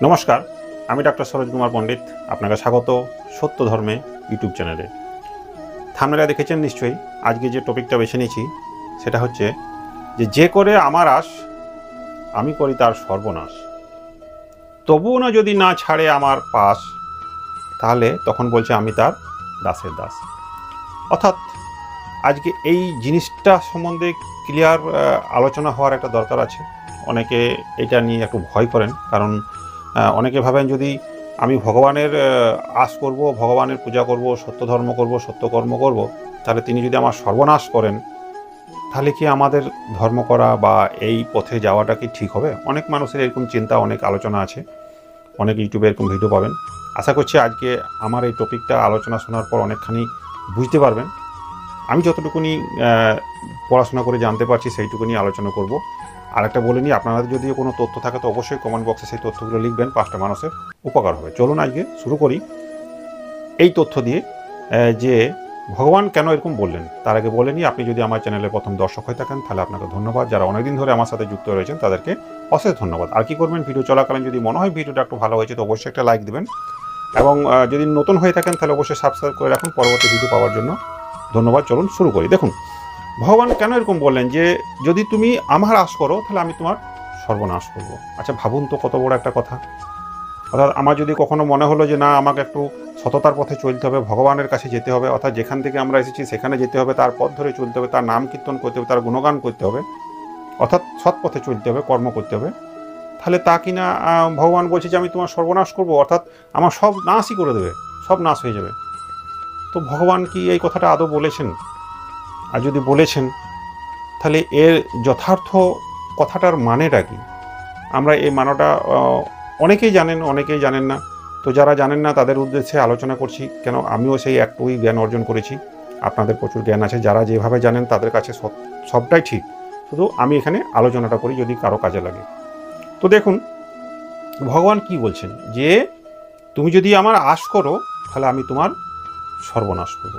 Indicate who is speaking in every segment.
Speaker 1: নমস্কার, আমি ডক্টর সরোজ কুমার পণ্ডিত। আপনাকে স্বাগত সত্য ধর্মে ইউটিউব চ্যানেলে। থাম্বনেলে দেখেছেন নিশ্চয়ই। আজকে যে টপিকটা বেছে নিয়েছি সেটা হচ্ছে যে করে আমার আশ আমি করি তার সর্বনাশ, তবুও না যদি না ছাড়ে আমার পাশ, তাহলে তখন বলছে আমি তার দাসের দাস। অর্থাৎ আজকে এই জিনিসটা সম্বন্ধে ক্লিয়ার আলোচনা হওয়ার একটা দরকার আছে। অনেকে এটা নিয়ে একটু ভয় করেন, কারণ অনেকে ভাবেন যদি আমি ভগবানের আশ করব, ভগবানের পূজা করব, সত্য ধর্ম করব, সত্য কর্ম করব, তাহলে তিনি যদি আমার সর্বনাশ করেন, তাহলে কি আমাদের ধর্ম করা বা এই পথে যাওয়াটা কি ঠিক হবে? অনেক মানুষের এরকম চিন্তা, অনেক আলোচনা আছে, অনেক ইউটিউবে এরকম ভিডিও পাবেন। আশা করছি আজকে আমার এই টপিকটা আলোচনা শোনার পর অনেকখানি বুঝতে পারবেন। আমি যতটুকুনি পড়াশোনা করে জানতে পারছি সেইটুকুনি আলোচনা করব। আর একটা বলে নিই, আপনাদের যদি কোনো তথ্য থাকে তো অবশ্যই কমেন্ট বক্সে সেই তথ্যগুলো লিখবেন, 5টা মানুষের উপকার হবে। চলুন আজকে শুরু করি এই তথ্য দিয়ে যে ভগবান কেন এরকম বললেন। তার আগে বলে নিই, আপনি যদি আমার চ্যানেলের প্রথম দর্শক হয়ে থাকেন তাহলে আপনাকে ধন্যবাদ। যারা অনেকদিন ধরে আমার সাথে যুক্ত রয়েছেন তাদেরকে অশেষ ধন্যবাদ। আর কি করবেন, ভিডিও চলাকালীন যদি মনে হয় ভিডিওটা একটু ভালো হয়েছে তো অবশ্যই একটা লাইক দেবেন, এবং যদি নতুন হয়ে থাকেন তাহলে অবশ্যই সাবস্ক্রাইব করে রাখুন পরবর্তী ভিডিও পাওয়ার জন্য। ধন্যবাদ। চলুন শুরু করি। দেখুন, ভগবান কেন এরকম বললেন যে যদি তুমি আমার আশ করো তাহলে আমি তোমার সর্বনাশ করব। আচ্ছা ভাবুন তো, কত বড় একটা কথা। অর্থাৎ আমার যদি কখনো মনে হলো যে না, আমাকে একটু সততার পথে চলতে হবে, ভগবানের কাছে যেতে হবে, অর্থাৎ যেখান থেকে আমরা এসেছি সেখানে যেতে হবে, তার পথ ধরে চলতে হবে, তার নাম কীর্তন করতে হবে, তার গুণগান করতে হবে, অর্থাৎ সৎ পথে চলতে হবে, কর্ম করতে হবে, তাহলে তা কিনা ভগবান বলছে যে আমি তোমার সর্বনাশ করব, অর্থাৎ আমার সব নাশই করে দেবে, সব নাশ হয়ে যাবে। তো ভগবান কি এই কথাটা আদৌ বলেছেন? আর যদি বলেছেন তাহলে এর যথার্থ কথাটার মানেটা কি? আমরা এই মানেটা অনেকেই জানেন, অনেকেই জানেন না। তো যারা জানেন না তাদের উদ্দেশ্যে আলোচনা করছি, কেন আমিও সেই একটুই জ্ঞান অর্জন করেছি। আপনাদের প্রচুর জ্ঞান আছে, যারা যেভাবে জানেন তাদের কাছে সবটাই ঠিক, শুধু আমি এখানে আলোচনাটা করি যদি কারো কাজে লাগে। তো দেখুন ভগবান কি বলছেন, যে তুমি যদি আমার আশ করো তাহলে আমি তোমার সর্বনাশ করব।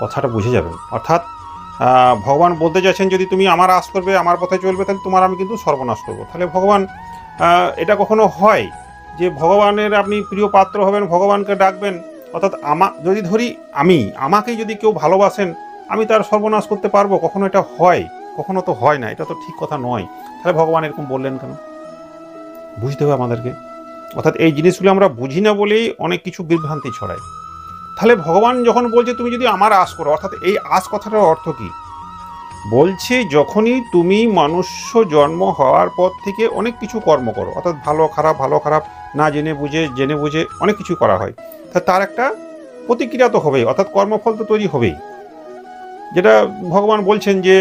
Speaker 1: কথাটা বুঝে যাবেন। অর্থাৎ ভগবান বলতে চাইছেন যদি তুমি আমার আশ করবে, আমার পথে চলবে, তাহলে তোমার আমি কিন্তু সর্বনাশ করব। তাহলে ভগবান এটা কখনো হয় যে ভগবানের আপনি প্রিয় পাত্র হবেন, ভগবানকে ডাকবেন, অর্থাৎ যদি ধরি আমাকেই যদি কেউ ভালোবাসেন আমি তার সর্বনাশ করতে পারবো? কখনো এটা হয়? কখনো তো হয় না, এটা তো ঠিক কথা নয়। তাহলে ভগবান এরকম বললেন কেন? বুঝতে হবে আমাদেরকে। অর্থাৎ এই জিনিসগুলো আমরা বুঝি না বলেই অনেক কিছু বিভ্রান্তি ছড়ায়। তাহলে ভগবান যখন বলছে তুমি যদি আমার আশ করো, অর্থাৎ এই আশ কথাটার অর্থ কি? বলছে যখনই তুমি মনুষ্য জন্ম হওয়ার পর থেকে অনেক কিছু কর্ম করো, অর্থাৎ ভালো খারাপ না জেনে বুঝে অনেক কিছু করা হয়, তার একটা প্রতিক্রিয়া তো হবেই, অর্থাৎ কর্মফল তো তৈরি হবেই। যেটা ভগবান বলছেন যে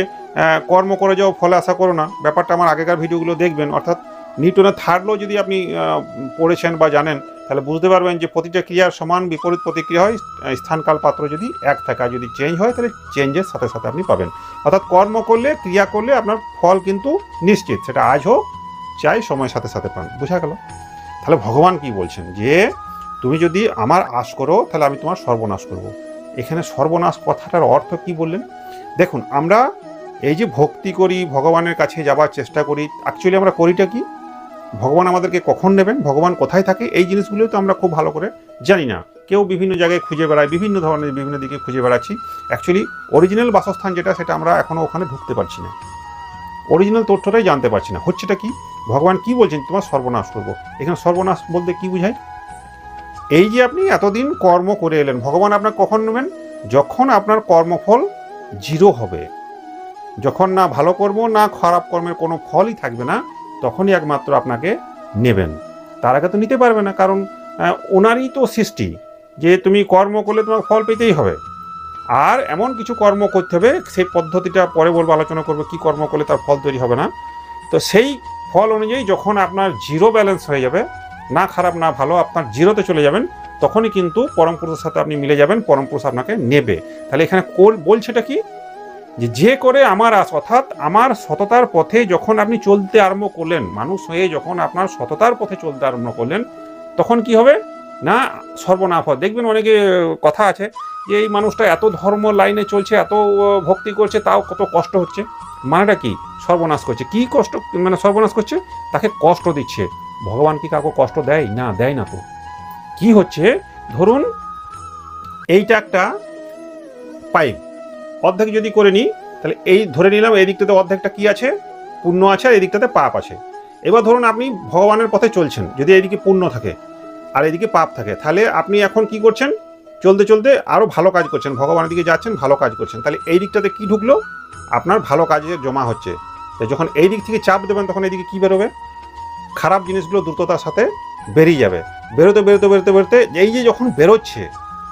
Speaker 1: কর্ম করে যাও, ফলে আশা করো না। ব্যাপারটা আমার আগেকার ভিডিওগুলো দেখবেন, অর্থাৎ নিউটনের থার্ড ল যদি আপনি পড়েছেন বা জানেন তাহলে বুঝতে পারবেন যে প্রতিটা ক্রিয়ার সমান বিপরীত প্রতিক্রিয়া হয়। স্থানকাল পাত্র যদি এক থাকে, আর যদি চেঞ্জ হয় তাহলে চেঞ্জের সাথে সাথে আপনি পাবেন। অর্থাৎ কর্ম করলে, ক্রিয়া করলে আপনার ফল কিন্তু নিশ্চিত, সেটা আজ হোক চাই সময়ের সাথে সাথে পান। বোঝা গেল? তাহলে ভগবান কি বলছেন, যে তুমি যদি আমার আশ করো তাহলে আমি তোমার সর্বনাশ করব। এখানে সর্বনাশ কথাটার অর্থ কি বললেন? দেখুন, আমরা এই যে ভক্তি করি, ভগবানের কাছে যাবার চেষ্টা করি, অ্যাকচুয়ালি আমরা করিটা কি? ভগবান আমাদেরকে কখন নেবেন, ভগবান কোথায় থাকে, এই জিনিসগুলো তো আমরা খুব ভালো করে জানি না। কেউ বিভিন্ন জায়গায় খুঁজে বেড়ায়, বিভিন্ন ধরনের বিভিন্ন দিকে খুঁজে বেড়াচ্ছি। অ্যাকচুয়ালি অরিজিনাল বাসস্থান যেটা, সেটা আমরা এখনও ওখানে ঢুকতে পারছি না, অরিজিনাল তথ্যটাই জানতে পারছি না। হচ্ছেটা কি? ভগবান কি বলছেন তোমার সর্বনাশ করবো। এখানে সর্বনাশ বলতে কি বুঝায়? এই যে আপনি এতদিন কর্ম করে এলেন, ভগবান আপনার কখন নেবেন? যখন আপনার কর্মফল জিরো হবে, যখন না ভালো কর্ম না খারাপ কর্মের কোনো ফলই থাকবে না, তখনই একমাত্র আপনাকে নেবেন। তার আগে তো নিতে পারবে না, কারণ ওনারই তো সৃষ্টি যে তুমি কর্ম করলে তোমার ফল পেতেই হবে। আর এমন কিছু কর্ম করতে হবে, সেই পদ্ধতিটা পরে বলবো, আলোচনা করবো কি কর্ম করলে তার ফল তৈরি হবে না। তো সেই ফল অনুযায়ী যখন আপনার জিরো ব্যালেন্স হয়ে যাবে, না খারাপ না ভালো, আপনার জিরোতে চলে যাবেন, তখনই কিন্তু পরম পুরুষের সাথে আপনি মিলে যাবেন, পরম পুরুষ আপনাকে নেবে। তাহলে এখানে বলছেটা কি, যে করে আমার আশ, অর্থাৎ আমার সততার পথে যখন আপনি চলতে আরম্ভ করলেন, মানুষ হয়ে যখন আপনার সততার পথে চলতে আরম্ভ করলেন, তখন কি হবে না সর্বনাশ হয়। দেখবেন অনেকে কথা আছে যে এই মানুষটা এত ধর্ম লাইনে চলছে, এত ভক্তি করছে, তাও কত কষ্ট হচ্ছে। মানেটা কি? সর্বনাশ করছে। কি কষ্ট? মানে সর্বনাশ করছে, তাকে কষ্ট দিচ্ছে। ভগবান কি কাউকে কষ্ট দেয়? না, দেয় না। তো কি হচ্ছে, ধরুন এইটা একটা পাইপ, অর্ধেক যদি করে নিই, তাহলে এই ধরে নিলাম এই দিকটাতে অর্ধেকটা কি আছে, পুণ্য আছে, আর এই দিকটাতে পাপ আছে। এবার ধরুন আপনি ভগবানের পথে চলছেন, যদি এইদিকে পুণ্য থাকে আর এইদিকে পাপ থাকে, তাহলে আপনি এখন কি করছেন, চলতে চলতে আরও ভালো কাজ করছেন, ভগবানের দিকে যাচ্ছেন, ভালো কাজ করছেন, তাহলে এই দিকটাতে কি ঢুকলো, আপনার ভালো কাজে জমা হচ্ছে। তো যখন এই দিক থেকে চাপ দেবেন তখন এইদিকে কি বেরোবে, খারাপ জিনিসগুলো দ্রুততার সাথে বেরিয়ে যাবে। বেরোতে বেরোতে বেরোতে বেরোতে এই যে যখন বেরোচ্ছে,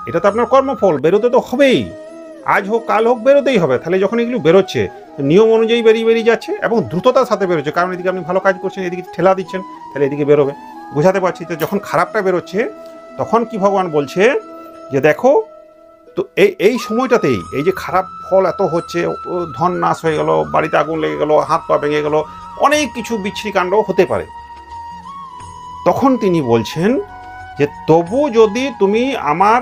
Speaker 1: এটা তো আপনার কর্মফল, বেরোতে তো হবেই, আজ হোক কাল হোক বেরোতেই হবে। তাহলে যখন এগুলো বেরোচ্ছে নিয়ম অনুযায়ী বেরিয়ে বেরিয়ে যাচ্ছে এবং দ্রুততার সাথে বেরোচ্ছে, কারণ এদিকে আপনি ভালো কাজ করছেন, এদিকে ঠেলা দিচ্ছেন, তাহলে এদিকে বেরোবে। বোঝাতে পারছি তো? যখন খারাপটা বেরোচ্ছে তখন কি ভগবান বলছে যে দেখো, তো এই সময়টাতেই এই যে খারাপ ফল এত হচ্ছে, ধন নাশ হয়ে গেল, বাড়িতে আগুন লেগে গেল, হাত পা ভেঙে গেল, অনেক কিছু বিচ্ছিরি কাণ্ড হতে পারে, তখন তিনি বলছেন যে তবু যদি তুমি আমার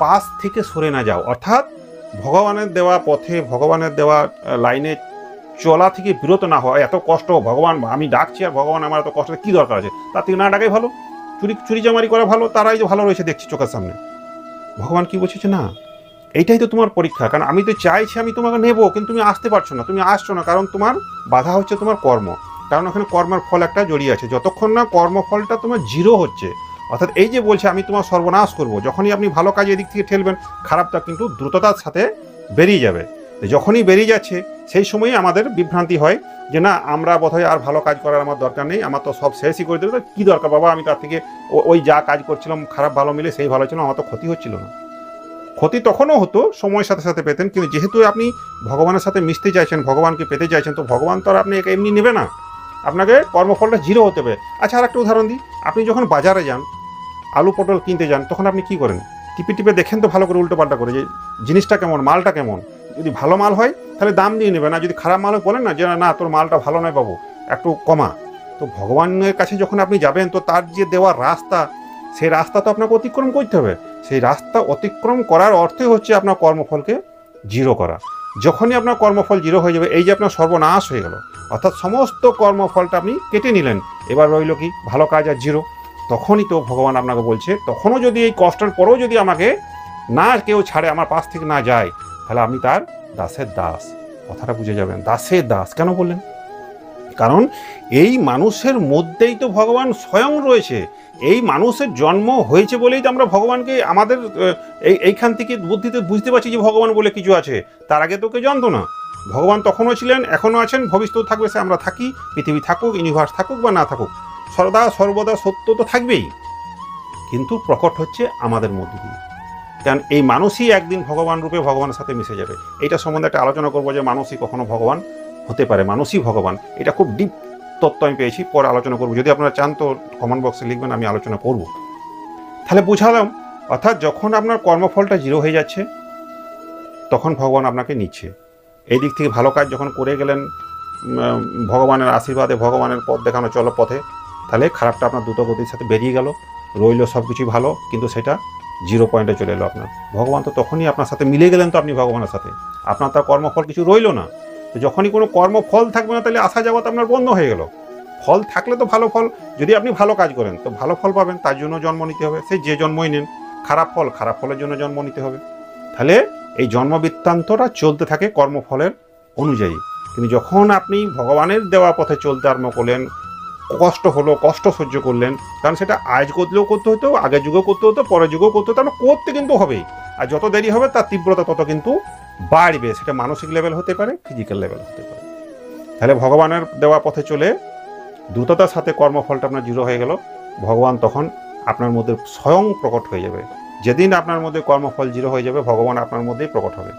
Speaker 1: পাশ থেকে সরে না যাও, অর্থাৎ ভগবানের দেওয়া পথে, ভগবানের দেওয়া লাইনে চলা থেকে বিরত না হয়। এত কষ্ট, ভগবান আমি ডাকছি আর ভগবান আমার এত কষ্ট, কি দরকার আছে? তার থেকে না ডাকাই ভালো, চুরি চামারি করা ভালো, তারাই যে ভালো রয়েছে দেখছি চোখের সামনে। ভগবান কি বলছে না, এইটাই তো তোমার পরীক্ষা, কারণ আমি তো চাইছি আমি তোমাকে নেবো, কিন্তু তুমি আসতে পারছো না, তুমি আসছো না, কারণ তোমার বাধা হচ্ছে তোমার কর্ম, কারণ ওখানে কর্মের ফল একটা জড়িয়ে আছে। যতক্ষণ না কর্মফলটা তোমার জিরো হচ্ছে, অর্থাৎ এই যে বলছে আমি তোমার সর্বনাশ করবো, যখনই আপনি ভালো কাজে এদিক থেকে ঠেলবেন, খারাপটা কিন্তু দ্রুততার সাথে বেরিয়ে যাবে। যখনই বেরিয়ে যাচ্ছে সেই সময়ই আমাদের বিভ্রান্তি হয় যে না, আমরা বোধহয় আর ভালো কাজ করার আমার দরকার নেই, আমার তো সব শেষই করে দেবে, কী দরকার বাবা, আমি তার থেকে ওই যা কাজ করছিলাম খারাপ ভালো মিলে সেই ভালো ছিল, আমার তো ক্ষতি হচ্ছিল না। ক্ষতি তখনও হতো, সময়ের সাথে সাথে পেতেন, কিন্তু যেহেতু আপনি ভগবানের সাথে মিশতে চাইছেন, ভগবানকে পেতে চাইছেন, তো ভগবান তো আর আপনি এমনি নেবে না, আপনাকে কর্মফলটা জিরো হতে হবে। আচ্ছা, আর একটা উদাহরণ দিই, আপনি যখন বাজারে যান আলু পটল কিনতে যান, তখন আপনি কি করেন, টিপে টিপে দেখেন তো ভালো করে, উল্টো পাল্টা করে, যে জিনিসটা কেমন, মালটা কেমন। যদি ভালো মাল হয় তাহলে দাম দিয়ে নেবেন, আর যদি খারাপ মাল হয় বলেন না যে না তোর মালটা ভালো নয় বাবু, একটু কমা। তো ভগবানের কাছে যখন আপনি যাবেন, তো তার যে দেওয়া রাস্তা, সেই রাস্তা তো আপনাকে অতিক্রম করতে হবে। সেই রাস্তা অতিক্রম করার অর্থই হচ্ছে আপনার কর্মফলকে জিরো করা। যখনই আপনার কর্মফল জিরো হয়ে যাবে, এই যে আপনার সর্বনাশ হয়ে গেল, অর্থাৎ সমস্ত কর্মফলটা আপনি কেটে নিলেন, এবার রইল কি, ভালো কাজ আর জিরো। তখনই তো ভগবান আপনাকে বলছে, তখনও যদি এই কষ্টের পরেও যদি আমাকে না কেউ ছাড়ে, আমার পাশ থেকে না যায়, তাহলে আমি তার দাসের দাস। কথাটা বুঝে যাবেন, দাসের দাস কেন বললেন? কারণ এই মানুষের মধ্যেই তো ভগবান স্বয়ং রয়েছে। এই মানুষের জন্ম হয়েছে বলেই তো আমরা ভগবানকে আমাদের এইখান থেকে বুদ্ধিতে বুঝতে পারছি যে ভগবান বলে কিছু আছে। তার আগে তো কেউ জানতো না। ভগবান তখনও ছিলেন, এখনও আছেন, ভবিষ্যতেও থাকবে। সে আমরা থাকি, পৃথিবী থাকুক, ইউনিভার্স থাকুক বা না থাকুক, সর্বদা সত্য তো থাকবেই, কিন্তু প্রকট হচ্ছে আমাদের মধ্যে দিয়ে। কারণ এই মানুষই একদিন ভগবান রূপে ভগবানের সাথে মিশে যাবে। এইটা সম্বন্ধে একটা আলোচনা করবো, যে মানুষই কখনো ভগবান হতে পারে, মানুষই ভগবান। এটা খুব ডিপ তত্ত্ব আমি পেয়েছি, পরে আলোচনা করবো। যদি আপনারা চান তো কমেন্ট বক্সে লিখবেন, আমি আলোচনা করব। তাহলে বুঝালাম, অর্থাৎ যখন আপনার কর্মফলটা জিরো হয়ে যাচ্ছে, তখন ভগবান আপনাকে নিচ্ছে। এই দিক থেকে ভালো কাজ যখন করে গেলেন ভগবানের আশীর্বাদে, ভগবানের পথ দেখানো চলো পথে, তাহলে খারাপটা আপনার দ্রুত গতির সাথে বেরিয়ে গেল, রইল সব কিছুই ভালো, কিন্তু সেটা জিরো পয়েন্টে চলে এলো আপনার। ভগবান তো তখনই আপনার সাথে মিলে গেলেন, তো আপনি ভগবানের সাথে, আপনার তার কর্মফল কিছু রইল না। তো যখনই কোনো কর্মফল থাকবে না, তাহলে আসা যাওয়া তো আপনার বন্ধ হয়ে গেল। ফল থাকলে তো ভালো ফল, যদি আপনি ভালো কাজ করেন তো ভালো ফল পাবেন, তার জন্য জন্ম নিতে হবে, সেই যে জন্মই নেন। খারাপ ফলের জন্য জন্ম নিতে হবে। তাহলে এই জন্ম বৃত্তান্তটা চলতে থাকে কর্মফলের অনুযায়ী। কিন্তু যখন আপনি ভগবানের দেওয়া পথে চলতে আরম্ভ করলেন, কষ্ট হলো, কষ্ট সহ্য করলেন, কারণ সেটা আজ করলেও করতে হতো, আগের যুগেও করতে হতো, পরের যুগেও করতে হতো, আমরা করতে কিন্তু হবেই। আর যত দেরি হবে তার তীব্রতা তত কিন্তু বাড়বে, সেটা মানসিক লেভেল হতে পারে, ফিজিক্যাল লেভেল হতে পারে। তাহলে ভগবানের দেওয়া পথে চলে দ্রুততার সাথে কর্মফলটা আপনার জিরো হয়ে গেল, ভগবান তখন আপনার মধ্যে স্বয়ং প্রকট হয়ে যাবে। যেদিন আপনার মধ্যে কর্মফল জিরো হয়ে যাবে, ভগবান আপনার মধ্যেই প্রকট হবে,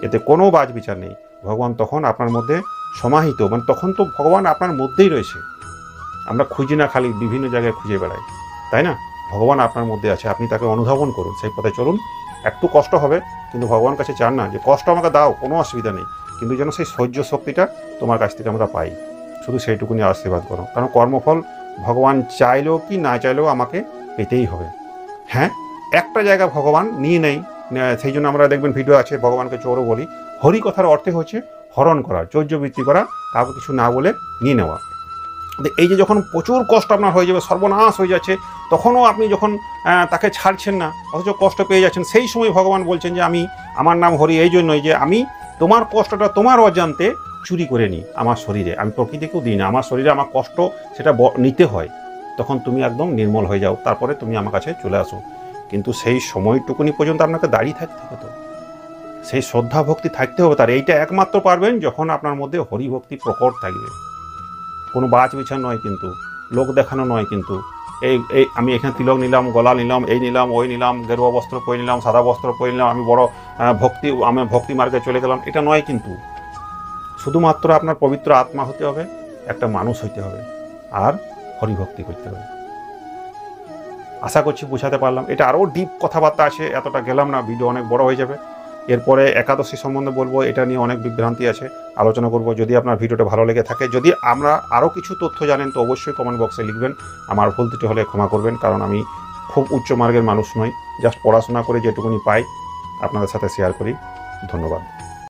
Speaker 1: এতে কোনো বাজ বিচার নেই। ভগবান তখন আপনার মধ্যে সমাহিত, মানে তখন তো ভগবান আপনার মধ্যেই রয়েছে। আমরা খুঁজি না, খালি বিভিন্ন জায়গায় খুঁজে বেড়াই, তাই না? ভগবান আপনার মধ্যে আছে, আপনি তাকে অনুধাবন করুন, সেই পথে চলুন। একটু কষ্ট হবে, কিন্তু ভগবান কাছে চান না যে কষ্ট আমাকে দাও, কোনো অসুবিধা নেই, কিন্তু যেন সেই সহ্য শক্তিটা তোমার কাছ থেকে আমরা পাই, শুধু সেইটুকুনি আশীর্বাদ করো। কারণ কর্মফল ভগবান চাইলেও কি না চাইলেও আমাকে পেতেই হবে। হ্যাঁ, একটা জায়গা ভগবান নিয়ে নেই, সেই জন্য আমরা দেখবেন ভিডিও আছে, ভগবানকে চোরও বলি। হরি কথার অর্থে হচ্ছে হরণ করা, চৌর্যবৃত্তি করা, কাউকে কিছু না বলে নিয়ে নেওয়া। এই যে যখন প্রচুর কষ্ট আপনার হয়ে যাবে, সর্বনাশ হয়ে যাচ্ছে, তখনও আপনি যখন তাকে ছাড়ছেন না, অথচ কষ্ট পেয়ে যাচ্ছেন, সেই সময় ভগবান বলছেন যে আমার নাম হরি এই জন্যই যে আমি তোমার কষ্টটা তোমার অজান্তে চুরি করে নিই আমার শরীরে, আমি প্রকৃতিকেও দিই না, আমার শরীরে আমার কষ্ট সেটা নিতে হয়, তখন তুমি একদম নির্মল হয়ে যাও, তারপরে তুমি আমার কাছে চলে আসো। কিন্তু সেই সময়টুকুনি পর্যন্ত আপনাকে দাঁড়িয়ে থাকতে হবে, তো সেই শ্রদ্ধা ভক্তি থাকতে হবে তার। এইটা একমাত্র পারবেন যখন আপনার মধ্যে হরিভক্তি প্রকট থাকবে। কোনো বাজ বিছান নয়, কিন্তু লোক দেখানো নয়, কিন্তু এই আমি এখানে তিলক নিলাম, গলা নিলাম, এই নিলাম, ওই নিলাম, গেরুয়া বস্ত্র পরে নিলাম, সাদা বস্ত্র পরে নিলাম, আমি বড় আমি ভক্তি মার্গে চলে গেলাম, এটা নয়। কিন্তু শুধুমাত্র আপনার পবিত্র আত্মা হতে হবে, একটা মানুষ হইতে হবে, আর হরিভক্তি করতে হবে। আশা করছি বোঝাতে পারলাম। এটা আরও ডিপ কথাবার্তা আছে, এতটা গেলাম না, ভিডিও অনেক বড় হয়ে যাবে। এরপরে একাদশী সম্বন্ধে বলবো, এটা নিয়ে অনেক বিভ্রান্তি আছে, আলোচনা করব। যদি আপনার ভিডিওটা ভালো লেগে থাকে, যদি আমরা আরও কিছু তথ্য জানেন, তো অবশ্যই কমেন্ট বক্সে লিখবেন। আমার ভুল ত্রুটি হলে ক্ষমা করবেন, কারণ আমি খুব উচ্চ মার্গের মানুষ নই, জাস্ট পড়াশোনা করে যেটুকুনি পাই আপনাদের সাথে শেয়ার করি। ধন্যবাদ।